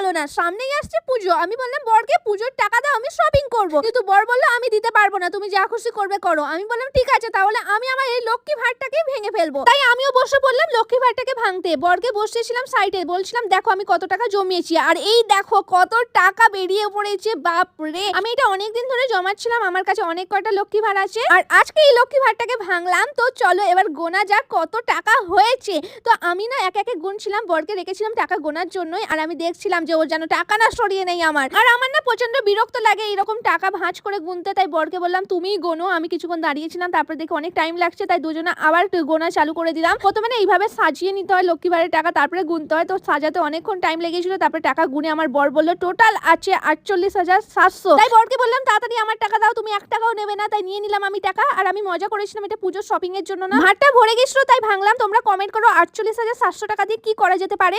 হলো না, সামনেই আসছে পুজো। আমি বললাম বরকে পুজোর টাকা দাও, আমি শপিং করবো। কিন্তু বর বললো আমি দিতে পারবো না, তুমি যা খুশি করবে করো। আমি বললাম ঠিক আছে, তাহলে আমি আমার এই লক্ষ্মী ভাড়টাকে ভেঙে ফেলবো। তাই আমিও বসে পড়লাম লক্ষ্মী ভাড়টাকে ভাঙতে। বরকে বসেছিলাম সাইডে, বলছিলাম দেখো আমি কত টাকা জমিয়েছি, আর এই দেখো কত টাকা বেরিয়ে পড়েছে, বাপ রে। আমি এটা অনেকদিন ধরে জমাচ্ছিলাম, আমার কাছে অনেক কয়টা লক্ষ্মী ভাড় আছে, আর আজকে এই লক্ষ্মী ভাড়টাকে ভাঙলাম। তো চলো এবার গোনা যাক কত টাকা হয়েছে। তো আমি না এক একে গুনছিলাম, বরকে রেখেছিলাম টাকা গোনার জন্যই, আর আমি দেখছিলাম যে ও যেন টাকা না সরিয়ে নেই আমার। আর আমার না প্রচন্ড বিরক্ত লাগে এরকম টাকা ভাঁজ করে গুনতে, তাই বরকে বললাম তুমিই গোনো। আমি কিছুক্ষণ দাঁড়িয়েছিলাম, তারপর দেখি অনেক টাইম লাগছে, তাই দুজনে আবার গোনা চালু করে দিলাম। প্রথমে না এইভাবে সাজিয়ে নিতে হয় লক্ষ্মী ভাড়ের টাকা, তারপরে গুনতে হয়। তো সাজাতে অনেকক্ষণ টাইম লেগেছিল, তারপরে টাকা গুনে আমার বর বললো টোটাল আছে 48,700। তাই বরকে বললাম তাড়াতাড়ি আমার টাকা দাও, তুমি 1 টাকাও নেবে না। তাই নিয়ে নিলাম আমি টাকা, আর আমি মজা করেছিলাম, এটা পুজোর শপিং এর জন্য না। ভাড়টা ভরে গেছিল তাই ভাঙলাম। তোমরা কমেন্ট করো 48,700 টাকা দিয়ে কি করা যেতে পারে।